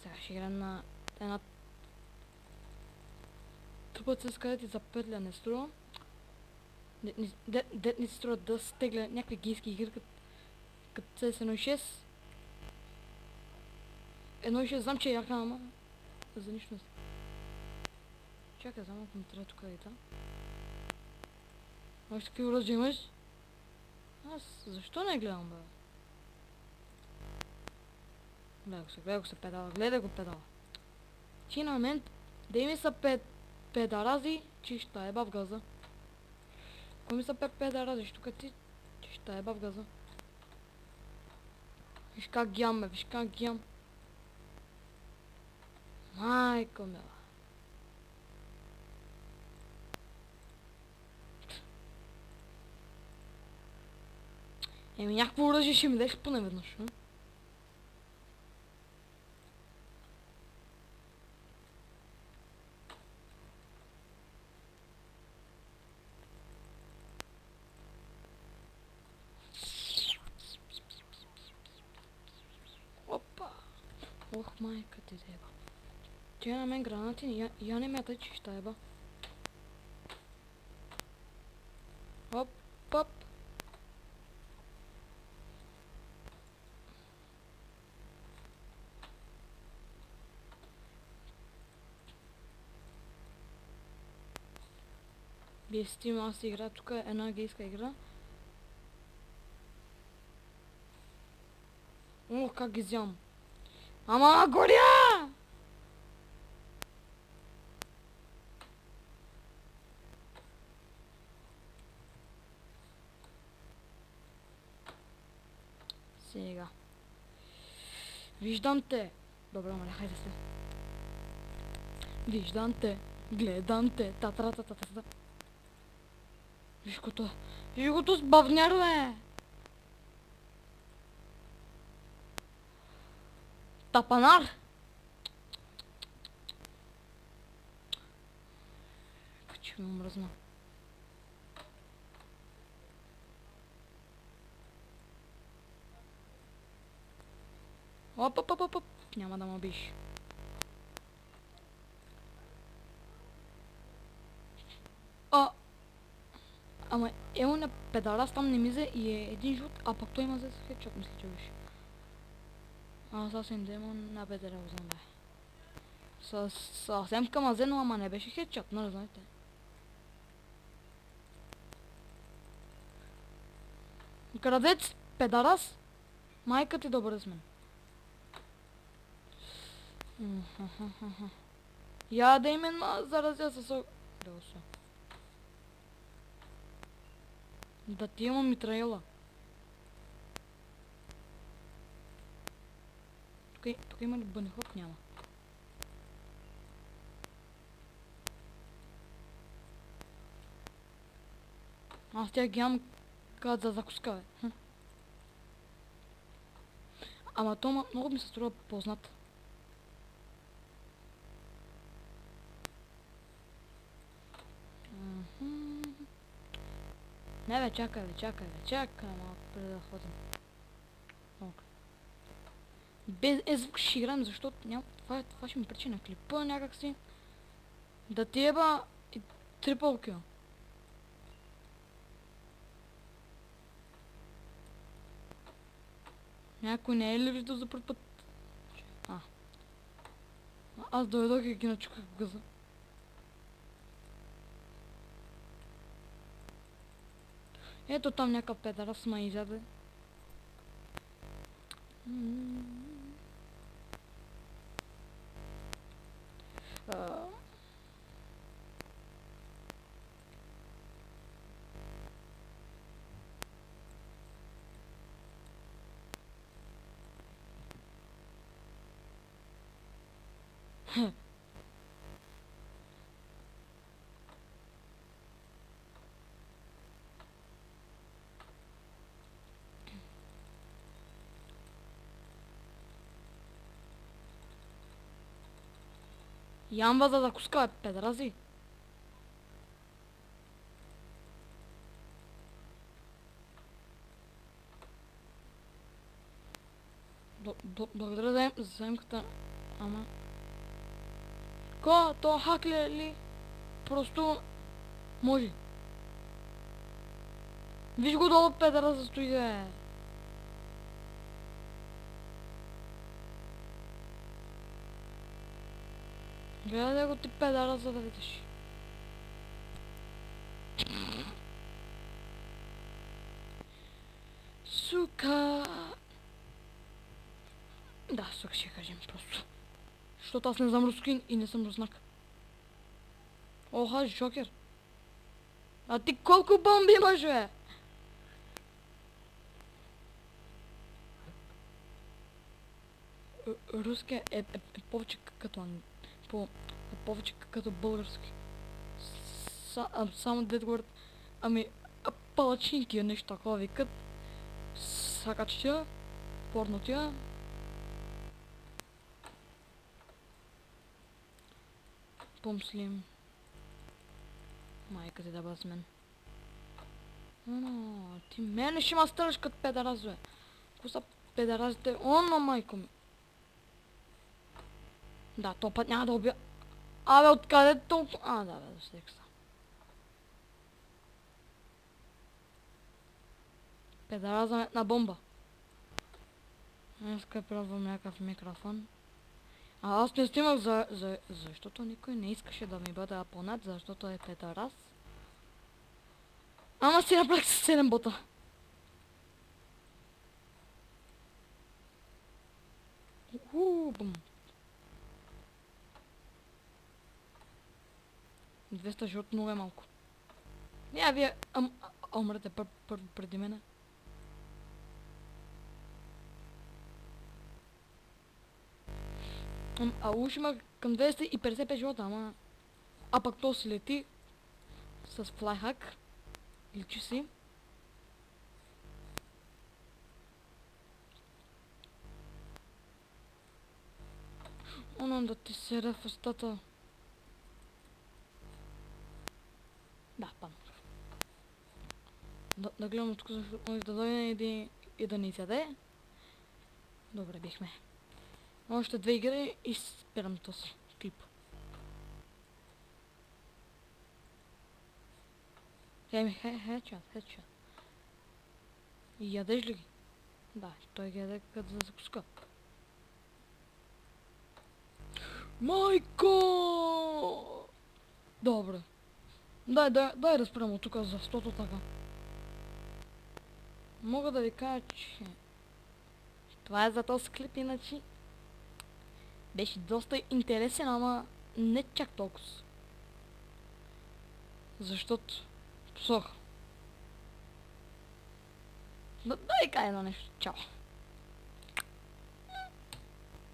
Сега ще играем на една трупът с където за петля не струва. Дет не струва да стегля някакви гейски игри като CS 1.6. 1.6 знам, че е яка, ама за нищо не. Чакай, за малко ми трябва тук и та. Още такива оръжия имаш? Аз защо не гледам, бе? Гледай го се педала, гледай го педала. Ти на мен, да ми са педарази, че ще еба в газа. Ако ми са педарази, тук ти ще еба в газа. Виж как гям, бе, виж как гям. Майко мила. Еми някакво оръжие ще ми дадеш поне веднъж, не? Опа! Ох, майка ти деба. Тя на мен гранати, я не мята, че ще еба. Оп, оп. Без Steam аз игра, тук е една гейска игра. Ох, как ги взям. Ама горя! Сега. Виждам те. Добре, ама хайде се. Виждам те. Гледам те. Та-та-та-та-та-та. Виж го с бавняр, бе. Тапанар. Качи ме омръзна. Оп, оп, оп, оп, оп. Няма да ме убиш. Ама емо на педарас там не мизе и е един жут, а пък той има за хедшот, мисля, че беше. Аз съвсем демон на бедера го знам, бе. Съвсем камазено, ама не беше хедшот, нали знаете. Крадец, педарас, майка ти добър с мен. Я да имен заразя със Делсо. Да ти има митраела. Тук има ли бънехоп? Няма. Аз тя ги имам като за закуска, бе. Ама то много ми се струва познат. Не бе, чакай малко преди да ходим. Без звук ще играем, защото няма... Това ще ми пречи на клипа някакси. Да ти еба и трипъл кил. Някой не е ли виждал за първ път? Аз дойдох и ги начуках в газа. Ето там някакъв педарас ма изяде. Ямба за закуска, бе, педрази. Благодаря за заемката. Ама... Ко? То хак ли? Просто... Може. Виж го долу, педера застои, бе. Гледай да го ти педера, за да видиш. Сука. Да, сука ще кажем просто. Защото аз не знам руски и не съм руснак. Оха, Жокер. А ти колко бомби имаш, бе? Руски е повече като повече като български. Само дед говорят, ами, палачинки е нещо такова викат. Сакачтия, порнотия. Помислим. Майка ти да бъде с мен. Ти мене ще ма стъраш като педараз, бе. Ко са педаразите? Оно, майко ми. Да, то път няма да убия. Абе, откъде толкова? А, да, бе, да секса. Педараза метна бомба. Днеска пробвам някакъв микрофон. Аз не снимах защото никой не искаше да ми бъде абонат, защото е педарас. Ама си направих с 7 бота. Бум. 200 живот много е малко. Я вие умрете преди мене. Уж има към 255 живота, ама... А пък то си лети с флайхак. Личи си. Оно да ти сере в устата. Да, пам. Да гледам тук, защото може да дойде и да ни изяде. Добре, бихме. Още 2 игри и спирам този клип. Хедшот. И ядеш ли ги? Да, той ги яде като за закуска. Майко! Добре. Дай да спрем от тук, защото така. Мога да ви кажа, че... Това е за този клип, иначе... Беше доста интересен, ама не чак толкова. Защото... Псох. Да ви кажа едно нещо. Чао.